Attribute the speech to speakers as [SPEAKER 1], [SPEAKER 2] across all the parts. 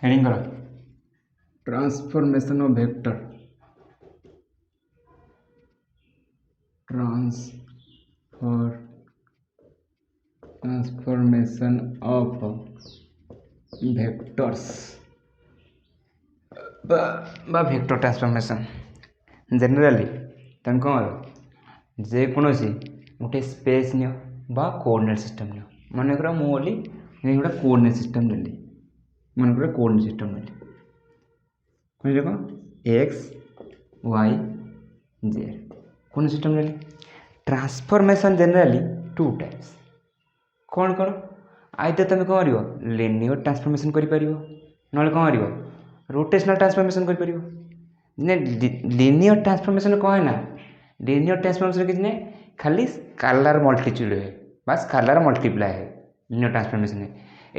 [SPEAKER 1] Heading करो transformation of vector transformation of vectors बा vector transformation generally तुम कौन जेकोसी गोटे स्पेस नि बा कोऑर्डिनेट सिस्टम नि मनकर मुझे गोटे कोऑर्डिनेट सिस्टम नेली मनकर कोऑर्डिनेट सिस्टम नेली कौन कौन X Y Z coordinate system नेली ट्रांसफॉर्मेशन जनरली टू टाइप्स कौन कौन आइदर तुम कौन कर लिनियर ट्रांसफॉर्मेशन कर ना कौन कर रोटेशनल ट्रांसफॉर्मेशन कर लिनियर ट्रांसफॉर्मेशन कौन है ना लिनियर ट्रांसफॉर्मेशन किसी नहीं खाली स्केलर मल्टीट्यूड है बस स्केलर मल्टीप्लाई है लिनियर ट्रांसफॉर्मेशन है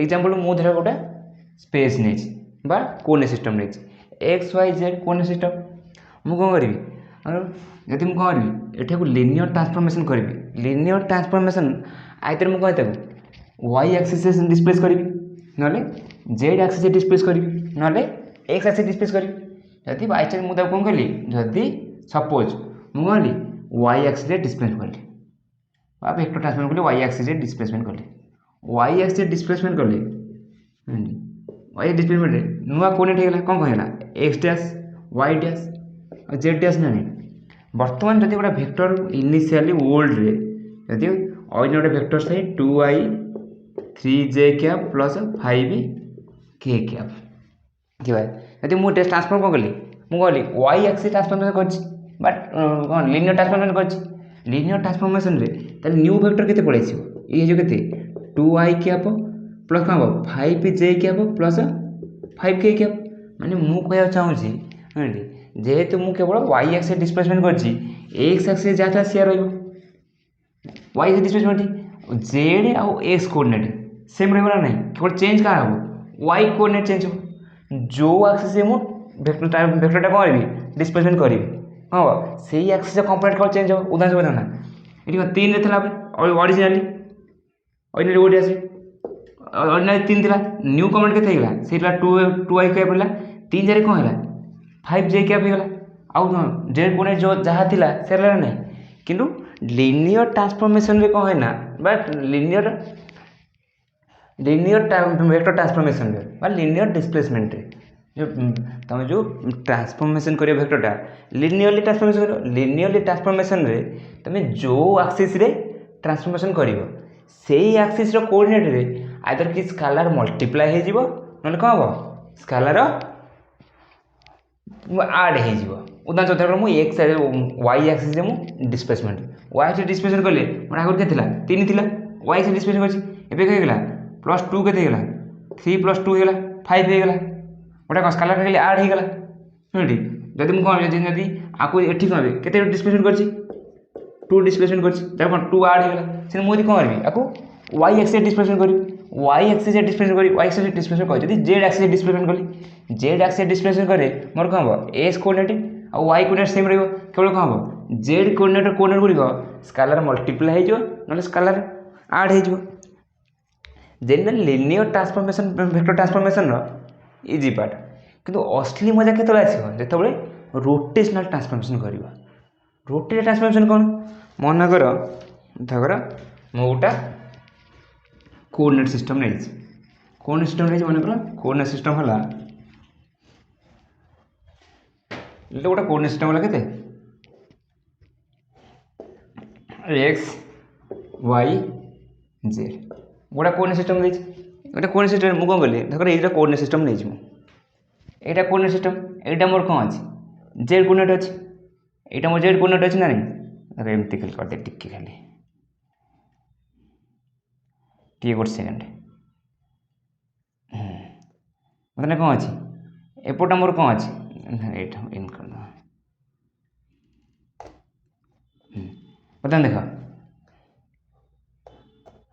[SPEAKER 1] एग्जांपल मु धर गोटे स्पेस नहीं बा कोऑर्डिनेट सिस्टम नहीं x Y Z coordinate system मु कौन करी जब मुझे कौन करी एठा लिनियर ट्रांसफॉर्मेशन करी लिनियर ट्रांसफॉर्मेशन आइदर मुझे कह वाई एक्सिस डिस्प्लेस करी ना जेड एक्सिस डिस्प्लेस करी ना एक्स एक्सिस डिस्प्लेस करी जदि बाई चान्स मुझे कौन कली जदि सपोज मुझे कौन वाई एक्सिस डिस्प्लेसमेंट कली वेक्टर ट्रांसफॉर्मेशन कली वाई एक्सिस डिस्प्लेसमेंट कली वाई एक्सिस डिस्प्लेसमेंट कली वाई डिस्प्लेसमेंट नुआ कोऑर्डिनेट होगा कौन कहला एक्स डैश वाई डैश और जेड डैश ना बर्तमान जब गोटे वेक्टर इनिशियली ओल्ड रे जदि अन्य गोटे वेक्टर थाए 2i 3j cap plus 5k cap जब मुझे ट्रांसफॉर्म कौन कली मुझे वाई एक्सिस ट्रांसफॉर्मेशन कर लिनियर ट्रांसफॉर्मेशन कर लिनियर ट्रांसफॉर्मेशन न्यू वेक्टर केते पड़े ये जो केते 2i कैप प्लस कौन हम 5j cap plus 5k cap माने मु कह चाहूँगी जेहेतु मु केवल वाई एक्सिस डिस्प्लेसमेंट कर एक्स एक्सिस जहाँ था सी रही वाई एक्सिस डिस्प्लेसमेंट जेड आउ एक्स कोऑर्डिनेट सेम रहा ना केवल चेंज क्या हम वाई कोऑर्डिनेट चेंज हो जो एक्सिस से मुझे वेक्टरटा कौन करी डिस्प्लेसमेंट करी हाँ से एक्सिस कंपोनेंट कौन चेंज हो उदाहरण सब ना ये 3 रे था ऑरिजिनली ओडी आस ऑर्डिनरी 3 थी न्यू कमेंट के से 2i कैप है 3 जार कौन है 5j कैप हो गला आउ जेड कोऑर्डिनेट जो जहाँ थी से ना किंतु लिनियर ट्रांसफॉर्मेशन रे कौन है ना बट लिनियर वेक्टर ट्रांसफॉर्मेशन रे लिनियर डिस्प्लेसमेंट रे जो तुम जो ट्रांसफॉर्मेशन कर वेक्टरटा लिनियरली ट्रांसफॉर्मेशन रे तुम जो एक्सिस रे ट्रांसफॉर्मेशन कर से एक्सिस रो कोऑर्डिनेट रे आइदर कि स्केलर मल्टीप्लाई हो जीवो ना कौन हम स्केलर आड हो उदाहरण धर मुझे x y axis displacement y axis displacement कले मोर आगे के 3 थी वाई एक्सिस डिस्प्लेसमेंट कर +2 के 3 + 2 होगा 5 होगा गोटे कौन स्केलर खाली आड होगा शुणी जब मुझे कौन जब आपको ये कौन के डिस्प्लेसमेंट कर 2 डिस्प्लेसमेंट कर 2 आड होगा से मुझे कौन करी आपको वाई एक्सिस डिस्प्लेसमेंट करी वाई एक्सिस डिस्प्लेसमेंट करी वाई एक्सिस डिस्प्लेसमेंट कर जेड एक्सिस डिस्प्लेसमेंट कली जेड एक्सिस डिस्प्लेसमेंट करे मोर कौन हम एक्स कोऑर्डिनेट और वाई कोऑर्डिनेट सेम रही केवल कौन हम जेड कोऑर्डिनेट गुड़िक स्केलर मल्टीप्लाई हो ना स्केलर आड हो general linear transformation vector transformation easy part किंतु असली मजा के जो रोटेशनल ट्रांसफॉर्मेशन करवा रोटेशनल ट्रांसफॉर्मेशन कौन मन कर धर मो गोटा कोऑर्डिनेट सिस्टम नहीं कोऑर्डिनेट सिस्टम नहीं मन कर कोऑर्डिनेट सिस्टम है गोटे कोऑर्डिनेट सिस्टम है के एक्स वाई जेड गोटा कोऑर्डिनेट सिस्टम नहीं गोटे कोऑर्डिनेट सिस्टम मुझे कौन कली धर ये कोऑर्डिनेट सिस्टम नहीं यहाँ कोऑर्डिनेट सिस्टम यहाँ मोर कौन अच्छे जेड कोऑर्डिनेट अच्छे यहाँ मोर जेड कोऑर्डिनेट अच्छे ना नहीं अरे एमती खाली करदे टिके खाली टी गोटे सेकेंड मतलब कौन अच्छे एपटा मोर कौन अच्छे यहाँ इन कर बता देख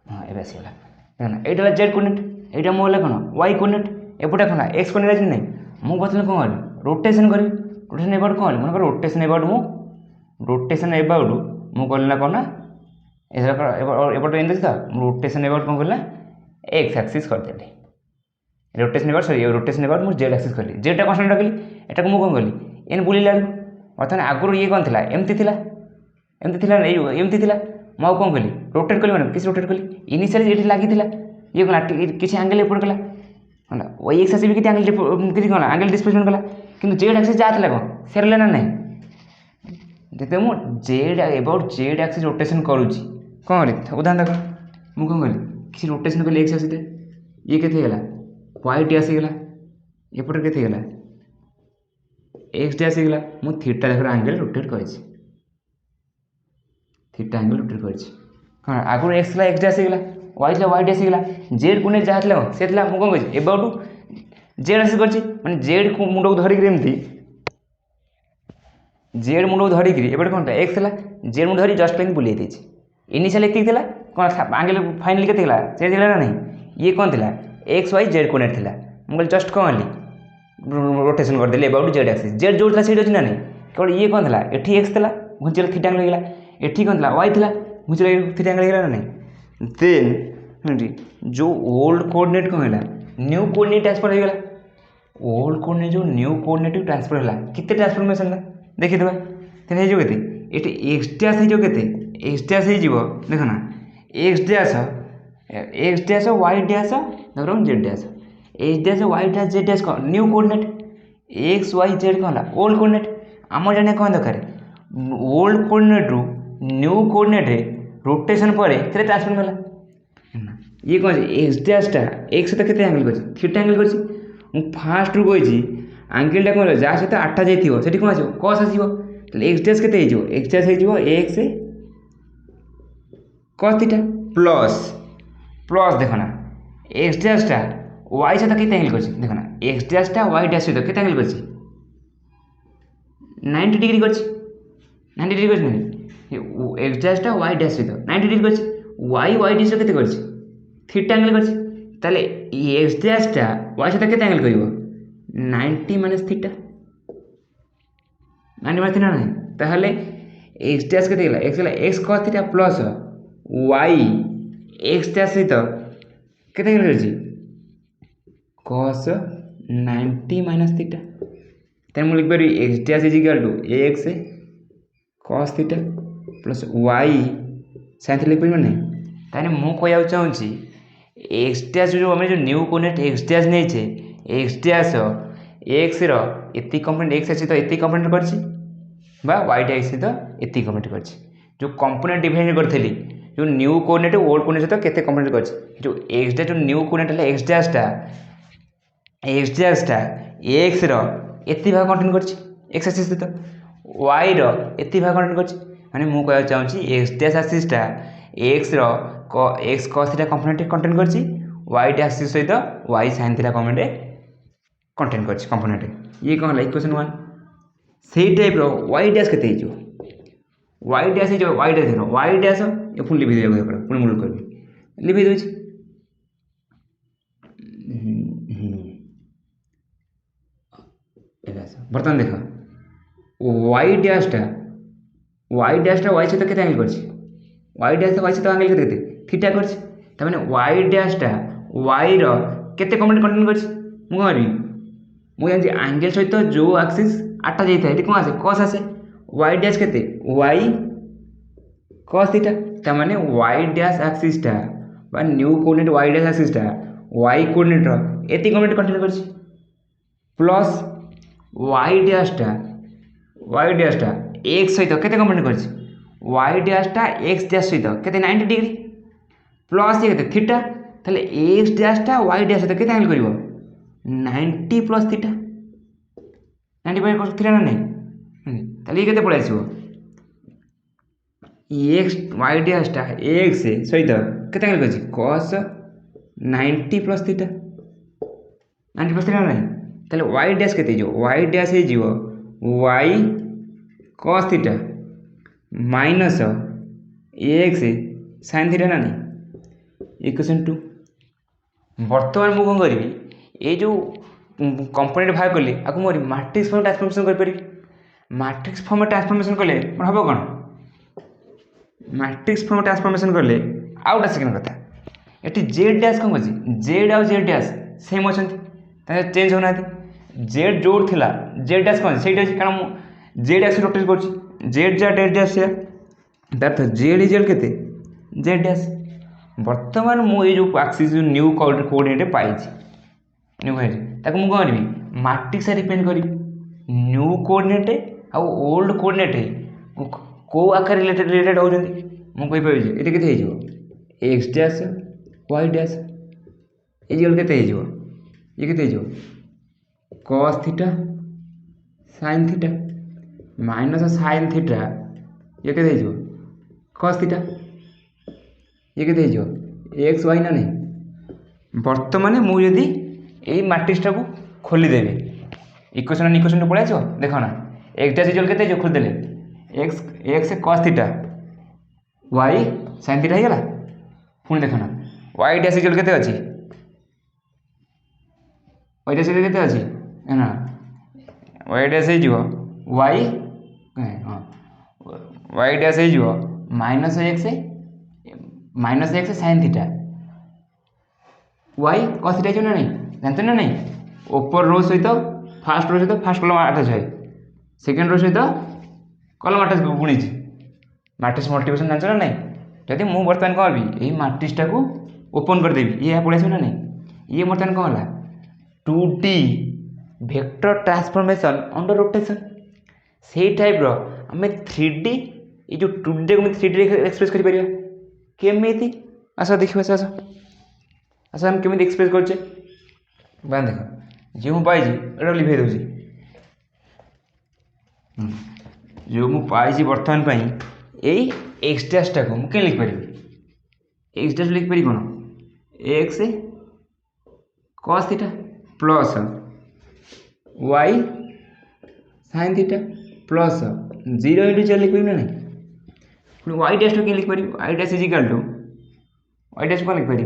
[SPEAKER 1] हाँ ये आसगला देखना यहाँ जेड कोऑर्डिनेट यहाँ मोर कौन वाई कोऑर्डिनेट एपटे कौन एक्स कोऑर्डिनेट अच्छे नहीं मुझे बता कौन रोटेशन करी रोटेशन एबाउट कौन मन रोटेशन एबाउट मुझे कल ना कौन ना एपटे एमती था रोटेशन एबाउट कौन कल एक्स एक्सिस करदेली rotation about sorry rotation about मुझे जेड एक्सिस कली जेडटा कन्स्टांट रखिली एटा को मुझे कौन कली एन बुलिला बर्तमान आगुरी ये कौन था एमती था एमती था मुझे कौन कली रोटेट कली मैंने किसी रोटेट कली इनिशियली ये लगी ये कला किसी एंगल एपट कला वाई एक्स आसी भी किसी एंगल किसी कौन एंगल डिस्प्लेसमेंट कला कि जेड एक्सिस जहाँ था कौन सेरला ना नहीं देखते मुझे Z about Z axis rotation करुँची कौन करी उदाहरण देख मुझे कौन कली किसी रोटेशन कली एक्स आसी ये के वाई टी आसीगला एपटे के एक्स टी आसीगला मु थीटा देख एंगल रोटेट कर थीटा एंगल रोटेट कर आगुरी एक्स एक्स टी आसीगला वाई टी आसीगला जेड को जहाँ था से मुझे कौन कर एबाउट जेड आसी कर जेड को मुंड को धरिक एमती जेड मुंड को धरिक एपटे कौन था एक्स था जेड मुंड धरी जस्ट लाइन बुले इनिशियली एति कौन एंगल फाइनाली के चेंज है ना नहीं ये कौन था एक्स वाई जेड कोऑर्डिनेट थिला मुझे जस्ट कौन ली रोटेशन करदेली अबाउट जेड एक्सिस जेड जो था सही अच्छी ना नहीं केवल ये कौन था एटी एक्स था घुंचल थीटा एंगल होगा एटी कौन था वाई था घुंचल थीटा एंगल होगा ना नहीं देन जो ओल्ड कोऑर्डिनेट कौन है न्यू कोऑर्डिनेट ट्रांसफर होगा ओल्ड कोऑर्डिनेट जो न्यू कोऑर्डिनेट ट्रांसफर है कितने ट्रांसफॉर्मेशन है देखी देवा तेज हो ये एक्स डैश हो एक्स डैश हो देखना एक्स डैश वाई डैश देखो Z dash H dash Y dash Z dash कौन new coordinate X Y Z कौन ओल्ड कोऑर्डिनेट आम जाने कौन दरकार ओल्ड कोऑर्डिनेट रु न्यू कोऑर्डिनेट रोटेशन पर ट्रांसफॉर्म है ये कौन एक्स डैशटा एक्स सहित केते एंगल कर थीटा एंगल कर फास्ट रु कही एंगलटा कौन जहाँ सहित 8 जाइए से कौन आसो कस आसो एक्स डैश के एक्स डैश हो x cos theta plus plus देखना एक्स डैशटा वाई सहित केते एंगल कर देखना एक्स डैशटा वाई डैश सहित केते एंगल कर 90 डिग्री कर 90 डिग्री कर एक्स डैशटा वाई डैश सहित 90 डिग्री कर वाई डैश केते कर थीटा एंगल कर ताले एक्स डैशटा वाई सहित केते एंगल कर 90 माइनस थीटा 90 माइनस थीटा नहीं ताहले एक्स डैश केते गेला x cos theta plus y x dash सहित केते एंगल कर cos 90 माइनस थीटा तेन मुझे लिखिपारि X dash is equal to X cos theta plus Y sin theta लिखिपारि नहीं ताने मु कहया चाहूँगी एक्स डैश जो आम जो न्यू कोऑर्डिनेट एक्स डैश नहीं एक्स डैश एक्स री कंपोनेंट एक्स सहित ये कंपोनेंट कर वाई डैश सहित ये कंपोनेंट कर जो कंपोनेंट डिफाइन करी जो न्यू कोऑर्डिनेट ओल्ड कोऑर्डिनेट सहित केते कंपोनेंट कर जो एक्स डैश जो न्यू कोऑर्डिनेट है एक्स डैशटा एक्स री भाग कंटेन कर एक्स एक्सिस सहित वाई री भाग कंटेन कर माने मु कहया चाहूँगी एक्स डैश एक्सिसटा X cos theta component contain कर वाई डैश सहित Y sin theta component contain कर कंपोनेंट ये कौन है इक्वेशन 1 से टाइप वाई डैश के वाई डैश वाई डैश देख वाई डैश ये पुणी लिखी देगा पुणी मूल कर लिखी दूँ बर्तमान देख वाई डैशटा वाई सहित केते एंगल कर वाई डैश वाई सहित एंगल केते थीटा कर ताने वाई डैशटा वाई केते कंपोनेंट कंटेन कर मुझे जानी एंगल सहित जो एक्सिस 8 जाइए कौन आसे cos आसे वाई डैश केते वाई cos थीटा ताने वाई डैश एक्सिसटा बा न्यू कोऑर्डिनेट वाई डैश एक्सिसटा वाई कोऑर्डिनेट एति कंपोनेंट कंटेन कर प्लस वाई डैशटा एक्स सहित केते कंपोनेंट कर वाई डैशटा एक्स डैश सहित केते 90 डिग्री प्लस ये केते थीटा ताले एक्स डैशटा वाई डैश सहित केते एंगल करिवो 90 plus theta 90 by cos theta ना नहीं ताले ये केते पड़े आसीबो एक्स वाई डैशटा एक्स सहित केते एंगल कर cos 90 plus theta 90 plus theta नहीं ताले वाई डैश केते जो वाई डैश हे जीवो y cos theta minus x sin theta ना नहीं इक्वेशन 2 बर्तमान मुझे कौन करी ये जो कंपोनेंट बाहर कली आपको मोर मैट्रिक्स फॉर्म ट्रांसफॉर्मेशन कर पारि मैट्रिक्स फॉर्म ट्रांसफॉर्मेशन कले मोर हम कौन मैट्रिक्स फॉर्म ट्रांसफॉर्मेशन कले आउटा सेकेंड कथा ये जेड डैश कौन कर जेड आउ जेड डैश सेम अच्छा चेंज होना जेड जो थिला जेड डैश कौन से कारण जेड एक्स रोटेट कर जेड जा डेड डैश अर्थ जेड इजल के जेड डैश बर्तमान मुझे जो आक्सीस न्यू कोऑर्डिनेट पाई न्यू कोऑर्डिनेट ताको मु कौन करी मैट्रिक्स रिप्रेजेंट करी न्यू कोऑर्डिनेट आ ओल्ड कोऑर्डिनेट को आकार रिलेटेड होउछन्ती मु कहि पाबि जे एते केते हे जो x dash Y dash equal केते हे जो ये केते हे जो cos theta sin theta minus sin theta ये केते हे जो cos थीटा ये केते हे जो एक्स वाई ना नहीं बर्तमान मु यदि एई मैट्रिक्स को खोली देबे इक्वेशन पळै आछो देखो ना एक्स डैश इजल केते जो खोल देले X cos theta Y sin theta हे गला पुणी देख ना वाई डैश इजल केते अछि वाई डैश केते अछि ना वाई डैश हे जो वाई हां वाई डैश हे जो minus x sin theta y cos theta जो ना नहीं जानते ना नहीं ऊपर रो सहित फर्स्ट रो सहित फर्स्ट कॉलम अटैच है सेकंड रो सहित कॉलम अटैच गुणी मैट्रिक्स मल्टिप्लिकेशन जानते ना नहीं जदि मु बर्तमान कौन भी यही मैट्रिक्सटा को ओपन करदेवी ये पड़े ना नहीं ये बर्तमान कौन है 2D vector transformation under rotation से टाइप रो आम 3D ये जो 2D को 3D एक्सप्रेस कर परिया केमिति आसा देखिबा आसा आसा हम केमिति एक्सप्रेस करछे बान देखो जे मु पाइजी एटा लिखै दउची जो मु पाइजी बर्तमान पई एई एक्स डैश टा को मुझे लिख पारि एक्स डैश लिख पारि कौन x cos theta plus Y sin theta plus 0 into 4 लिख पारि ना नहीं वाई डैश के लिख पारि y dash is equal to y dash कौन लिख पारि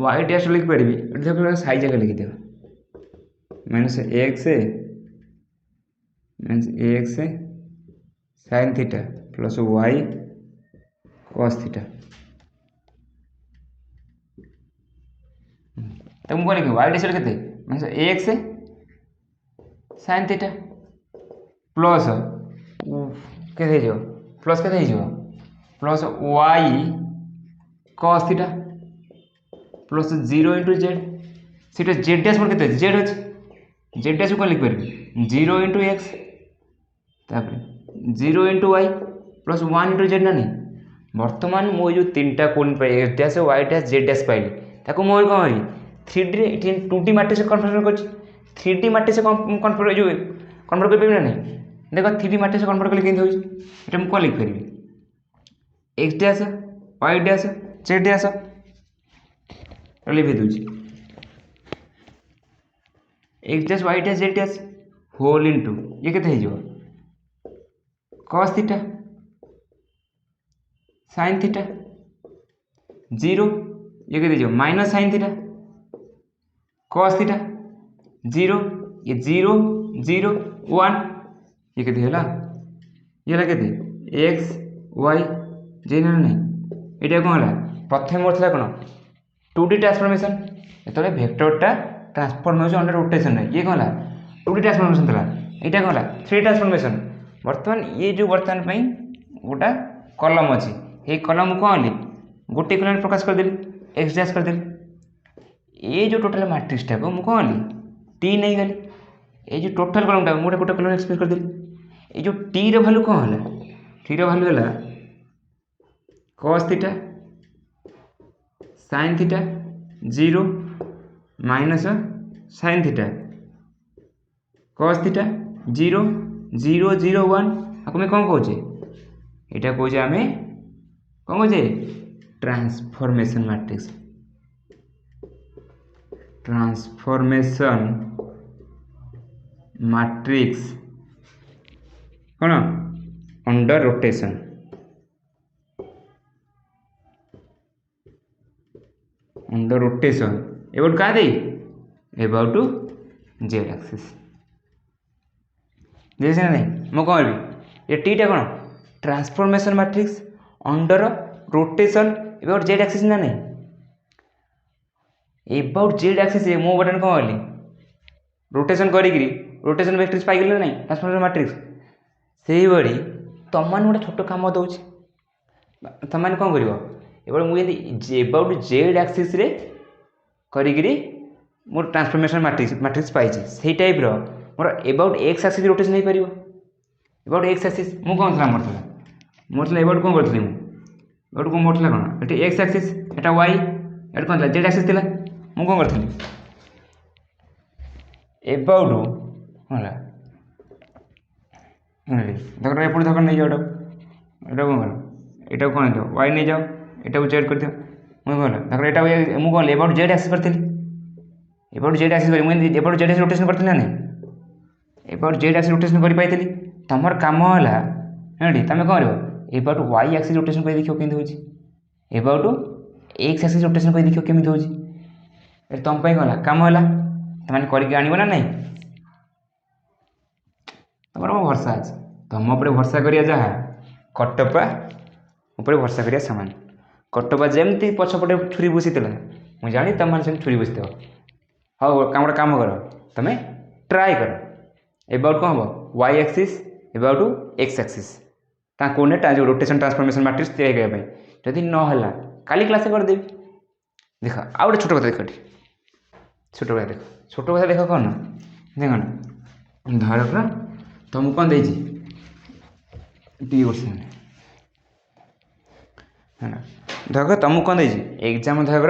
[SPEAKER 1] वाई डैश लिख पारि देखो साइज जगह लिख देबा minus x sin theta plus Y cos theta तो मुझे लिखे वाई डैश केते minus x sin theta plus केते जो प्लस केते जो plus Y cos theta plus 0 into Z सीटा जेड डैश केते जेड अछि जेड डैश को लिख पारि 0 इंटू एक्स तापर 0 into Y plus 1 into Z ना नहीं बर्तमान मो जो 3टा कोण पाई x dash Y dash Z dash पाइली ताको मोर कौन 3D 2D मैट्रिक्स कन्वर्ट कर 3D मैट्रिक्स कन्वर्ट जो कन्वर्ट कर ना नहीं देखो 3D मैट्रिक्स कन्वर्ट कर केन होई एटा हम को लिख परिबी X dash Y dash Z dash लिख दूची X dash Y dash Z dash whole into ये केते हे जो cos थीटा sin थीटा 0 ये कहते जो minus sin theta cos theta 0 ये 0 0 1 ये कहते होला ये ला कहते x y जे ना नहीं एटा कोन होला प्रथम मोर थला कोन 2D ट्रांसफॉर्मेशन एतले वेक्टरटा ट्रांसफॉर्मेशन अंडर रोटेशन है ये कोन होला 2D ट्रांसफॉर्मेशन थला एटा कोन होला 3D ट्रांसफॉर्मेशन बर्तमान ये जो बर्तमान पई गोटा कलम अछि हे कलम को आली गोटे कलम प्रकाश कर देली एक्स डैश कर देली ये जो टोटल मैट्रिक्स टा को मु को आली टी नहीं गली ये जो टोटल कलम टा मोटे गोटे कलम एक्सप्रेस कर देली ये जो टी रो वैल्यू को होला टी रो वैल्यू होला cos theta sin theta 0 minus sin theta cos theta 0 0 0 1 आपको मैं कौन कहूचे एटा कहूचे आमे कौन कहूचे ट्रांसफॉर्मेशन मैट्रिक्स कौन अंडर रोटेशन एबाउट का दे एबाउट टू जेड एक्सिस जैसे नहीं मैं कौन भी ये टीटा कौन transformation matrix under rotation about Z axis ना नहीं एबाउट जेड एक्सिस मो बटन कौन कली रोटेशन करी रोटेशन मैट्रिक्स पाइगल ना ट्रांसफॉर्मेशन मैट्रिक्स से भाई तुम मैंने गोटे छोट कम दूँ तुम कौन कर मुझे एबाउट जेड एक्सिस करी मोर ट्रांसफॉर्मेशन मैट्रिक्स पाई से type more about x axis rotation हो पार एबाउट एक्स एक्सिस मु कौन था मोर एबाउट कौन करी एबाउट कौन मोर कौन ये x axis iota y eight कौन जेड एक्सिस थी मु कौन करी एबाउट है धर एपट धर नहीं जाओ एटा कौन कर यहाँ कौन जाओ वाई नहीं जाओ यहाँ जेड कर मुझे कौन धर यहाँ मुझे कौन एबाउट जेड एक्सिस करी एबाउट जेड एक्सिस मुझे एबाउट जेड एक्सिस रोटेशन करती ना नहीं एबाउट जेड एक्सिस रोटेशन कर पाई तुमर कम है तुम कौन कर एबाउट वाई एक्सिस रोटेशन कर देखो केमी हो एबाउट एक्स एक्सिस रोटेशन कर देखो केमी हो तुम कौन कम है तुमने करके आण ना नहीं तुम भरसा अच्छे तुम उपर भरसा करिया जहाँ कटपा उपर भरसा करिया सामान कटपा जमती पछपटे छुरी बुसी मुझे जानी तुम मैंने छुरी बुसी हाँ गोटे कम कर तुम ट्राए कर एबाउट कौन हम y axis about x axis coordinate जो रोटेशन ट्रांसफॉर्मेशन मैट्रिक्स तैयारी करने जदि ना काली क्लास करदेवी देख आउ गोटे छोट कथा देख छोट कथा देख छोट कथा देख कौन देख ना धर तुमको कौन देती धर तुमको कौन देती एग्जाम धर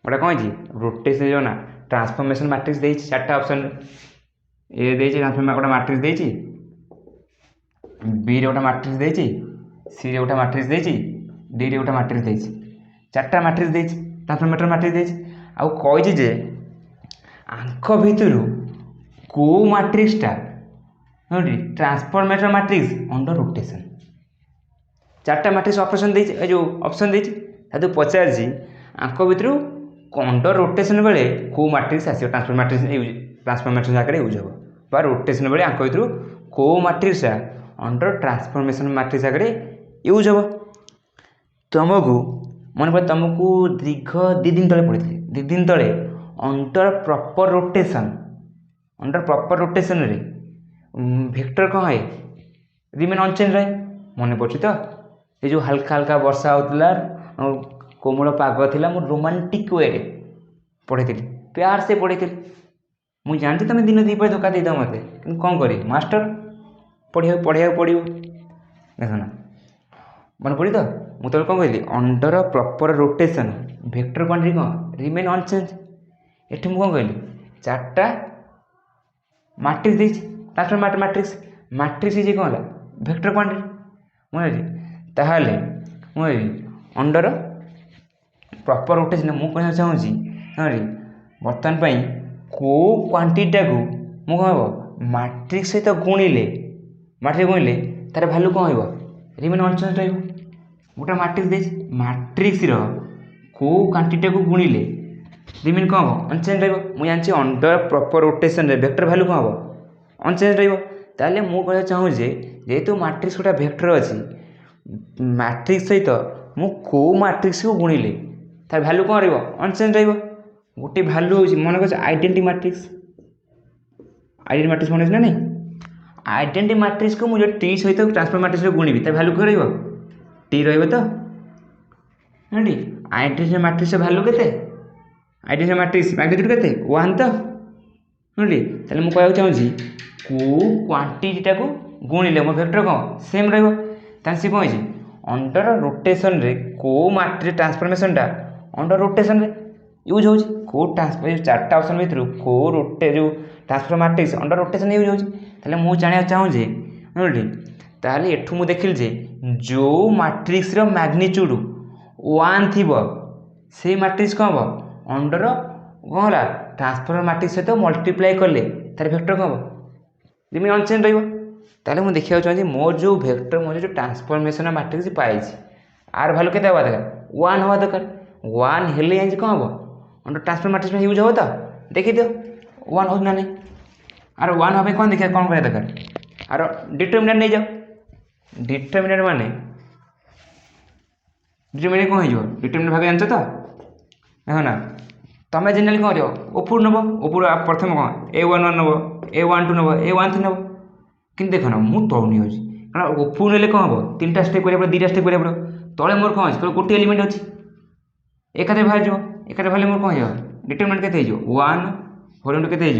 [SPEAKER 1] गोटे कौन रोटेशन जो ना ट्रांसफॉर्मेशन मैट्रिक्स देती चार्टा ऑप्शन ए देती गोटे मैट्रिक्स देती बी रे गोटे मैट्रिक्स देती सी रे गोटे मैट्रिक्स देती डी रे गोटे मैट्रिक्स देती चार्टा मैट्रिक्स देती ट्रांसफॉर्मेटर मैट्रिक्स देती आउ कही जे आंक भितर को मैट्रिक्सटा ट्रांसफॉर्मेटर मैट्रिक्स अंडर रोटेशन चार्टा मैट्रिक्स ऑप्शन देती जो ऑप्शन देती पचार आंक भितर अंडर रोटेशन बेले को मैट्रिक्स आस ट्रांसफॉर्मेशन जगह यूज हे बा रोटेशन बेले आंक भितर को मैट्रिक्सटा अंडर ट्रांसफॉर्मेशन मैट्रिक्स जगह यूज हे तुमको मन पड़े तुमको दीर्घ 2 दिन तले पढ़ी 2 दिन तले अंडर प्रॉपर रोटेशन रे वेक्टर कौन है रिमेन अनचेंज रहे मन पड़े तो ये जो हल्का हल्का वर्षा होता कोमल पाग था मुझे रोमांटिक वे पढ़ी प्यार से पढ़ी मुझे जानती तुम दिन दीपर धोखा दे मत कौन कर मास्टर पढ़ा पड़ो देख ना मन पड़ी तो मुझे कौन कहली under proper rotation vector quantity कौन रिमेन अनचेंज एठी मुझे कौन कहली चार्टा मैट्रिक्स देती ट्रांसफॉर्मेटर मैट्रिक्स ये कौन है वेक्टर क्वांटिटी मुझे ताहले मुझे अंडर प्रॉपर रोटेशन मुझे कहना चाहूँगी हाँ बर्तमान को क्वांटिटा को मुझे कौन मैट्रिक्स सहित गुणिले तार भैल्यू कौन हो रिमेन अनचेंज रही गोटे मैट्रिक्स देती मैट्रिक्स को क्वांटिटा को गुणिले रिमेन कौन हम अनचेंज मुझे जानची under proper rotation vector value कौन हम अनचेंज ताहले मुझे कहना चाहूँ जेहेतु मैट्रिक्स गोटे वेक्टर अच्छी मैट्रिक्स सहित मु को मैट्रिक्स को गुणिले तार भैल्यू कौन अनचेंज गोटे भैल्यू हो मन कर आइडेंटिटी मैट्रिक्स मन ना नहीं आइडेंटिटी मैट्रिक्स को मुझे टी सहित ट्रांसफॉर्म मैट्रिक्स गुणिबी तार भैल्यू कौन टी तो आइडेंटिटी मैट्रिक्स भैल्यू के आइडेंटिटी मैट्रिक्स मैग्नीट्यूड के 1 तो ताहले मुझे कहना चाहूँगी को क्वांटिटा को गुणिले मो वेक्टर कौन सेम सी कौन अंडर रोटेशन रे को मैट्रिक्स ट्रांसफॉर्मेशनटा अंडर रोटेशन रे यूज हो ट्रांसफर चार्टा ऑप्शन भितर को रोटे जो transform matrix under rotation use हो मुझे जाना चाहूँजे ताहले एठू मुझे देखिल जे जो मैट्रिक्स रो मैग्नीट्यूड 1 थी से मैट्रिक्स कौन हम अंडर कौन है ट्रांसफॉर्म मैट्रिक्स सहित मल्टीप्लाई कले तार वेक्टर कौन हम रिमेन अनचेंज ताहले मुझे देखा चाहिए मोर जो वेक्टर मोर जो ट्रांसफॉर्मेशन मैट्रिक्स पाई आर भैल्यू के हवा दरकार 1 हवा दरकार 1 हेले जाए कौन हम अंडर ट्रांसफॉर्म मैट्रिक्स यूज हो तो देखी दियो 1 हो ना नहीं आर 1 हमें कौन देखा कौन करा दरकार आर डिटरमिनेंट नहीं जाओ डिटरमिनेंट माने डिटरमिनेंट कौन हो डिटरमिनेंट भाग जानछ तो देखो ना तुम जेनेराली कौन कर ऊपर नब ऊपर प्रथम कौन A11 नब A12 नब A13 नब कि देख ना मुझे तलू नहीं कारण ऊपर ने कौन हम 3टा स्टेप करा पड़ो 2टा स्टेप करा पड़ो तले मोर कौन अच्छे गोटे एलिमेंट अच्छी एकादे बाहर जाओ एकादे बाहर मोर कौन हो डिटरमिनेंट के 1 होल इंटू के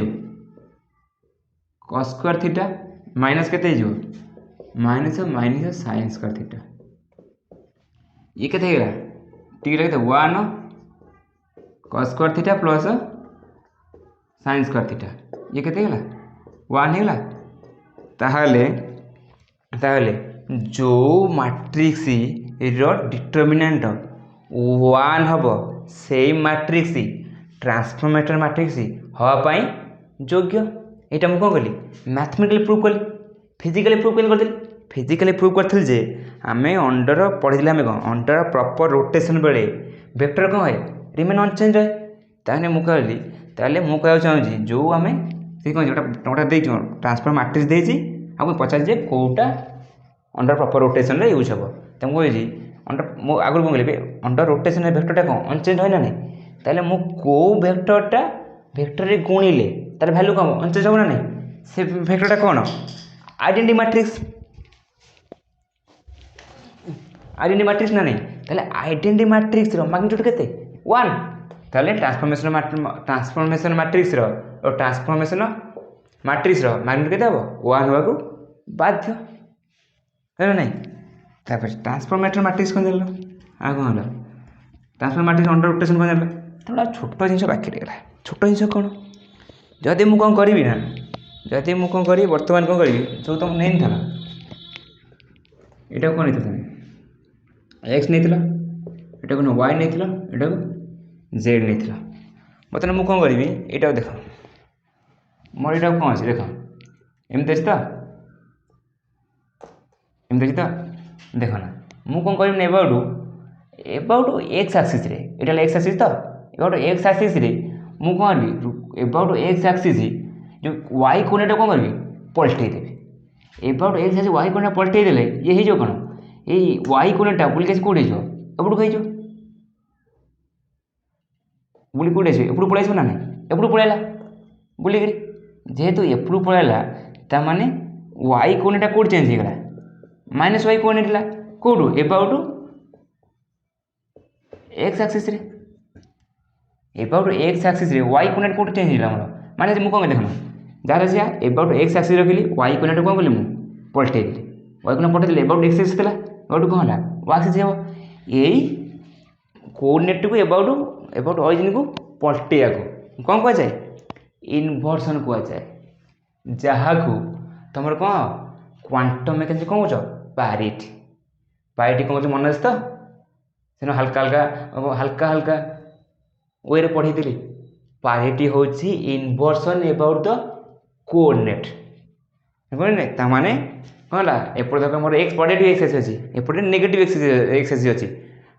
[SPEAKER 1] cos स्क्वायर थीटा माइनस के minus minus sine square theta ये के टी लगे 1 cos square theta plus sine square theta ये के 1 होगा ताहले ताहले जो मैट्रिक्स रो डिटरमिनेंट 1 हम से मैट्रिक्स ट्रांसफॉर्मेटर मैट्रिक्स हाँपाई योग्य यहाँ मुझे कौन कली मैथमेटिकली प्रूव कली फिजिकली प्रूव कर फिजिकली प्रूव करी जे आम अंडर पढ़ी आम कौन अंडर प्रॉपर रोटेशन बेले वेक्टर कौन है रिमेन अनचेंज रहे ताहले मुझे कहली ताहले मुझे कहना चाहूँगी जो आम से कौन गोटा दे ट्रांसफर मैट्रिक्स देती आपको पचार जे कौटा अंडर प्रॉपर रोटेशन यूज हम तो मुझे अंडर मु आगुरी कौन कहली अंडर रोटेशन वेक्टरटा कौन अनचेंज है ना नहीं ताहले मु को वेक्टरटा वेक्टर गुणिले तार भैल्यू कौन अनचेंज हो ना नहीं से वेक्टरटा कौन आइडेंटिटी मैट्रिक्स ना नहीं ताहले आइडेंटिटी मैट्रिक्स रो मैग्नीट्यूड केते 1 ताहले ट्रांसफॉर्मेशन मैट्रिक्स रो और ट्रांसफॉर्मेशन मैट्रिक्स रो मैग्नीट्यूड केते हो 1 होगा बाध्य है ना नहीं तापर ट्रांसफॉर्मेटर मैट्रिक्स कौन जान आ कौन है ट्रांसफॉर्मेटर मैट्रिक्स अंडर रोटेशन कौन जान थोड़ा छोट जिन बाकी रहा छोट जिन कौन जदि मुझे कौन करी ना जदि मुझे कौन करी बर्तमान कौन करी जो तुम नहीं था यहाँ कौन नहीं था एक्स नहीं था कौन वाई नहीं था यहाँ जेड नहीं था बर्तमान मुझे कौन करी यहाँ देख मोर यहाँ कौन अच्छे देख एमती अच्छे तो एमती अच्छे तो देख ना मुझे कौन करी एबाउट एक्स एक्सिस यहाँ एक्स एक्सिस तो एबाउट एक्स एक्सिस मुझे कौन करी एबाउट एक्स एक्सिस जो वाई कोणटा कौन करी पलटई देवी एबाउट एक्स एक्सिस वाई कोणटा पलटई देले ये हो कौन ये वाई कोणटा बुलिक आसी कौट एपटू कही बुली कौट आस एपटू पलैस ना एपटू पलैला बुलिक जेहेतु एपटू पलैला ताने वाई कोणटा कौट चेंज होगा माइनस वाई कोण है कौटू about x axis about x axis Y कोणटा कौट चेंज होगा मोर माने मुझे कौन देखना जहाँ से एबाउट एक्स एक्सिस रखिली वाई कोणटा कौन कली मुझे पलटई देली वाई कोण पलटई एबाउट एक्स एक्सिस था एबाउट कौन है वाई एक्सिस हम यही कोऑर्डिनेट को एबाउट ऑरिजिन को पलटैया को कौन कह जाए इनवर्सन कह जाए जहाँ को तुम कौन क्वांटम मैकेनिक्स कौन कह पारिटी पारिटी कौन मन अच्छे तो से हल्का हल्का हल्का वे पढ़ी थी पारिटी हूँ इनवर्सन एबाउट द कोऑर्डिनेट ताने कौन है एपटे देख मोर एक्स पॉजिटिव एक्सेस अच्छी एपटे नेगेटिव एक्सेस अच्छी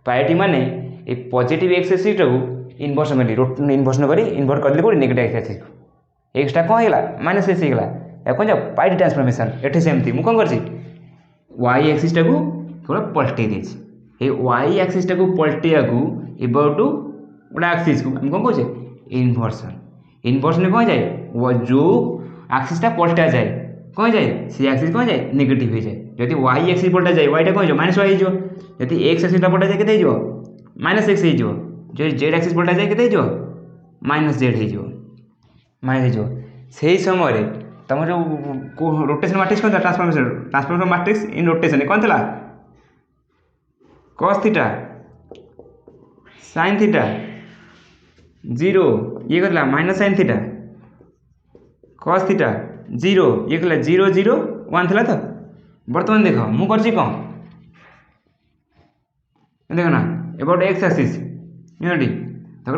[SPEAKER 1] पारिटी माने ये पॉजिटिव एक्सेस टाक इनवर्सन करी इनवर्सन करी इनवर्ट कर कौन नेगेटिव एक्सेस को एक्सटा कौन होगा माइनस एक्स होगा या कौन जाओ पारिटी ट्रांसफॉर्मेशन एठी सेमती मुझे कौन कर वाई एक्सिस टाक केवल पलटई देती ये वाई एक्सिस टाक पलटैया को एबाउट गोटे एक्सिस को कौन कहे इनवर्सन इनवर्सन कौन जाए जो एक्सिसटा पलटा जाए कौन जाए सी एक्सिस कौन जाए नेगेटिव हो जाए जदि वाई एक्सिस पलटा जाए वाईटा कौन माइनस वाई हो जदि एक्स एक्सिसटा पलटा जाए के माइनस एक्स हो जो जेड एक्सिस पलटा जाए के माइनस जेड हो माइनस हो से समय तुम जो रोटेशन मैट्रिक्स कौन था ट्रांसफॉर्मेशन मैट्रिक्स इन रोटेशन कौन था cos थीटा sin थीटा 0 ये कहला minus sine theta cos theta 0 ये कहला 0 0 1 था तो बर्तमान देख मु कर कौन देख ना एबाउट एक्स एक्सिस यूनिटी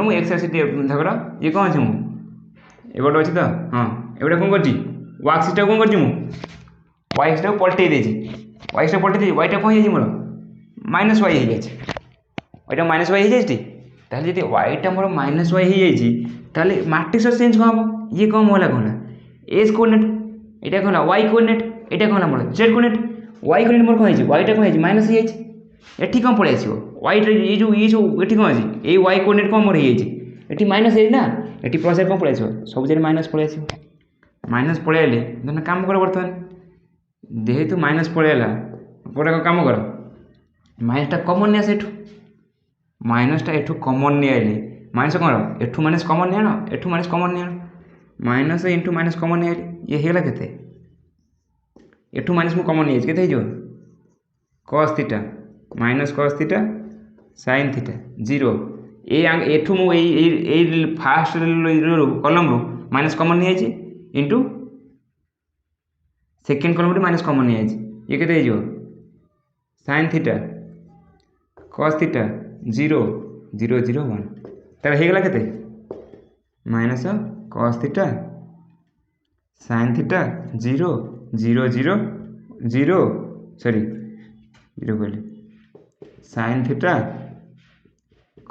[SPEAKER 1] मुझे एक्स एक्सिस धर ये कौन अच्छे मुझे एबाउट अच्छी तो हाँ एबाउट कौन कर वाई एक्सिसटा कौन कर वाई एक्सिसटा पलटई देती वाई एक्सिसटा पलटई देती वाईटा कौन मोर माइनस वाई हो जाए वाईटा माइनस वाई हो जाए ताहले जब वाईटा मोर माइनस वाई हो जाए मैट्रिक्स चेंज कौन हम ये कौन होला कौन एस कोऑर्डिनेट यहाँ कौन वाई कोऑर्डिनेट यहाँ कौन मोर जेड कोऑर्डिनेट वाई कोऑर्डिनेट मोर कौन वाईटा कौन माइनस हो जाए कौन पलि आस वाईटा ये जो ये कौन अच्छी ये वाई कोऑर्डिनेट कौन मोर हो ये माइनस है ना ये प्लस कौन पलि आस सब जगह माइनस पलि आस माइनस पलि आए धर कम कर बर्तमान जेहेतु माइनस पलि आला गोटे कम कर माइनसटा कमन नहीं आस माइनसटा एठू कमन नहीं आइले माइनस कौन एठू माइनस कमन नहीं आण एठू माइनस कमन नहीं आण माइनस इंटू माइनस कमन नहीं आइले ये होगा के एठू माइनस मु कमन नहीं के cos theta minus cos theta sine theta 0 एठू मु फास्ट कलम रू माइनस कमन नहीं आई इंटू सेकेंड कलम रू माइनस कमन नहीं आई ये के साइन थीटा कॉस थीटा 0 0 0 1 तार हो गला के minus cos theta sine theta 0 0 0 0 sorry 0 कहले साइन थीटा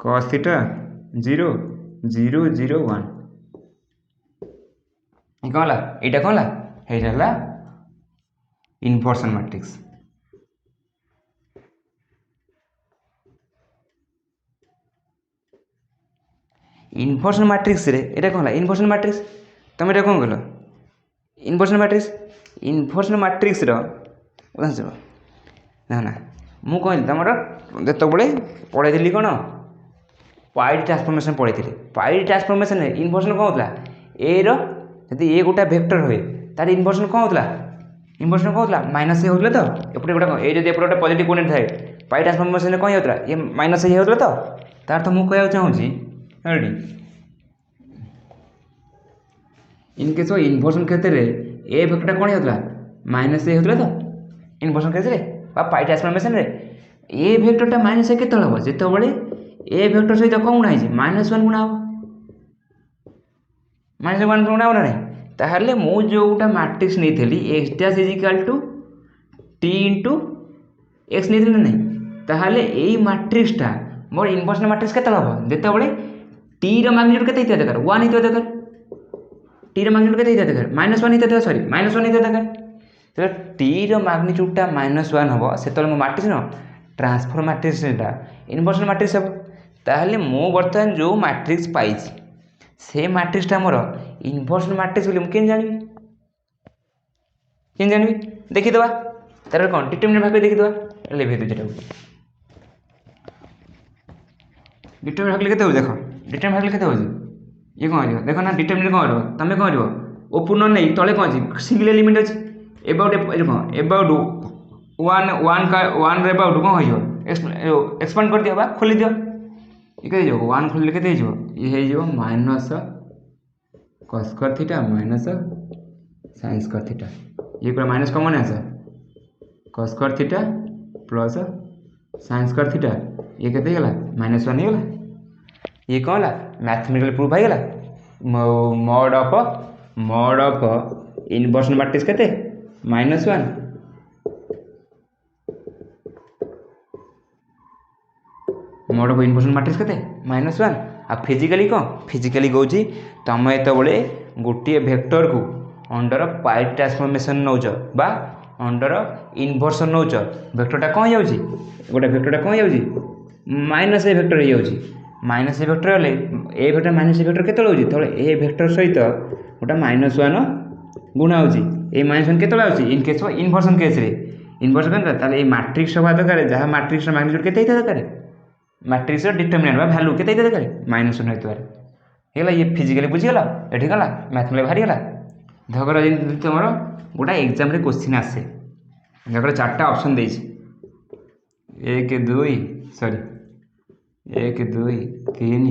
[SPEAKER 1] कॉस थीटा 0 0 0 1 कौन है कौन है इनवर्सन मैट्रिक्स इनवर्सन मैट्रिक्स रे एटा कौन है इनवर्सन मैट्रिक्स तुम एटा कौन कल इनवर्सन मैट्रिक्स ना ना मु कहली तुम जो पढ़ी कौन पाई ट्रांसफॉर्मेशन पढ़ी पाई ट्रांसफॉर्मेशन इनवर्सन कौन होता ए री ए गोटा वेक्टर हुए तार इनवर्सन कौन होता इनवर्सन कौन होता माइनस होता तो एपटे गोटे ये जो गोटे पॉजिटिव कोऑर्डिनेट थाए पाई ट्रांसफॉर्मेशन कौन होता ये माइनस होता तो तार तो मुझे कहना चाहूँगी इनकेस इनवर्सन क्षेत्र में ए वेक्टर कौन होता माइनस होता तो इनवर्सन क्षेत्र में पाई ट्रांसफॉर्मेशन रे ए वेक्टरटा माइनस के हम जिते ए वेक्टर सहित कौन गुणा -1 गुणा हम -1 गुणा हो ना ताहले मु जो गोटा मैट्रिक्स नहीं थी x dash is equal to T into x नहीं ना ताहले यही मैट्रिक्सटा मोर इनवर्सन मैट्रिक्स के हम जिते टी मैग्नीट्यूड के दरकार 1 होता दरकार टी मैग्नीट्यूड के दरकार -1 होता दरकार सॉरी -1 होता दरकार तो टी मैग्नीट्यूडटा -1 हम से मो मैट्रिक्स न ट्रांसफर मैट्रिक्स इनवर्सन मैट्रिक्स हम ताहले मु बर्तमान जो मैट्रिक्स पाई से मैट्रिक्सटा मोर इनवर्सन मैट्रिक्स बोली मुझे जानी देखीदे तार कौन डिटरमिनेंट भाग देखीदे लिखे दूसरा डिटरमिनेंट भाग लिखे देख डिटरमिनेंट भाग लिखे ये कौन हो देख ना डिटरमिनेंट कौन हो तुम कौन हो ओपन नहीं तले कौन अच्छी सिंगल एलिमेंट अच्छी एबाउट एबाउट वन एबाउट कौन हो एक्सपांड कर दिया खोली दियो ये 1 खोल के ये minus cos square theta minus sine square theta ये पूरा माइनस कॉमन है sir cos square theta plus sine square theta ये केते गला -1 नहीं गला ये कौन है मैथमेटिकल प्रूफ है गला मॉड ऑफ इनवर्सन मैट्रिक्स केते -1 मोड ऑफ इनवर्सन मैट्रिक्स केते -1 आ फिजिकली कौन फिजिकली कौच तुम ये गोटे वेक्टर को अंडर पाई ट्रांसफॉर्मेशन नौच बा अंडर इनवर्सन नौच वेक्टरटा कौन हो गोटे वेक्टरटा कौन हो माइनस ए वेक्टर हो माइनस ए वेक्टर हेले ए वेक्टर माइनस ए वेक्टर केत हो ए वेक्टर सहित गोटे -1 गुणा हो -1 के in case inversion case inversion के मैट्रिक्स हवा दरकार जहाँ मैट्रिक्स मैग्नीट्यूड केते दरकार मैट्रिक्स डिटरमिनेंट बा वैल्यू केते दरकार -1 होता ये फिजिकली बुझीगला ये गला मैथमेटिक्स बाहरी गला धर तुम गोटा एग्जाम क्वेश्चन आसे धर 4टा ऑप्शन दे 1 2 सॉरी 1 2 3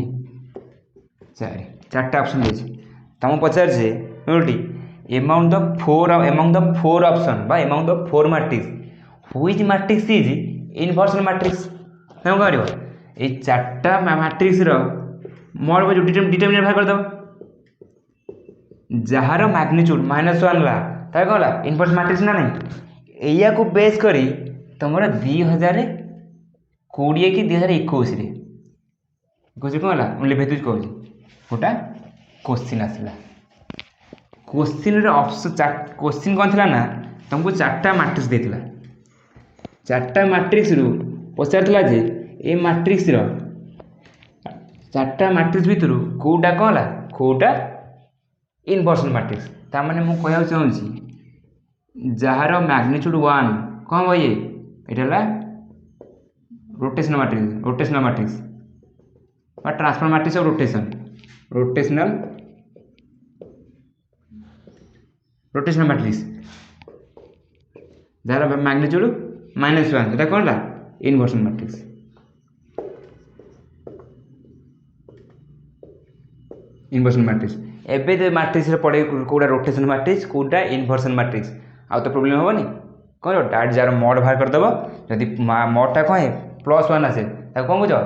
[SPEAKER 1] 4 4टा ऑप्शन दे तुम पचार among the four option बा among the 4 matrix which matrix is inversion matrix तुम कह ये 4टा मैट्रिक्स मोड को डिटरमिनेंट बाहर कर दो जार मैग्नीट्यूड -1 ला तार कौन ला इनवर्स मैट्रिक्स ना नहीं या को बेस करी तुम 2020 कि 2021 कौन ला लिखे कहूँ गोटा क्वेश्चन आसला क्वेश्चन ऑप्शन क्वेश्चन कौन थी ना तुमको 4टा मैट्रिक्स देता 4टा मैट्रिक्स रु पचार जे ए मैट्रिक्स चार्टा मैट्रिक्स भितर कौटा कौन है कौटा इनवर्सन मैट्रिक्स तार मु कह चाहूँगी जार मैग्नीट्यूड 1 कौन हम ये यहाँ rotational matrix transfer matrix of rotational matrix jar magnitude -1 ये कौन है इनवर्सन मैट्रिक्स। इनवर्सन मैट्रिक्स एबे तो मैट्रिक्स पढ़े कौटा रोटेशन मैट्रिक्स कौटा इनवर्सन मैट्रिक्स आउ तो प्रोब्लेम हेनी कौन डायरेक्ट जार मड बाहर करदेव जदि मडटा कौन है +1 आसे कौन कह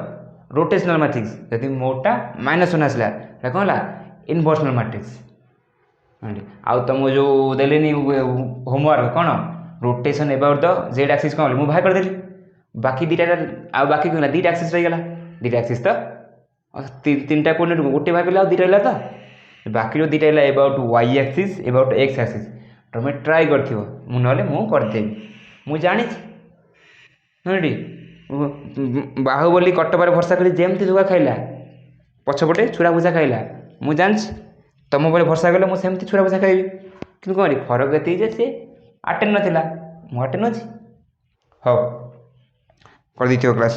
[SPEAKER 1] रोटेशनल मैट्रिक्स जदि मोडटा -1 आसला कौन है इनवर्सनल मैट्रिक्स। आउ तुम जो देनी होमवर्क कौन rotation about the Z axis कौन मुझे बाहर करदेली बाकी दुटा आ बाकी कहला दुटा एक्सिस रहीगला दुटा एक्सिस तो तीन टा कोऑर्डिनेट गोटे बाहर कले दुटा रहा तो बाकी जो दुटा है about y axis about x axis तुम ट्राए कर करदेवी मुझे जानी बाहुबली कटपर भरसा कर जमती धोखा खाइला पछपटे छुरा भुजा खाइला मुझे जानी तुम पर भरसा कले मुझे सेमती छुरा भुजा खाइबी कि कौन फरक ये सी आटेन नाला मुझे आटेन अच्छी हाँ कर दी क्लास।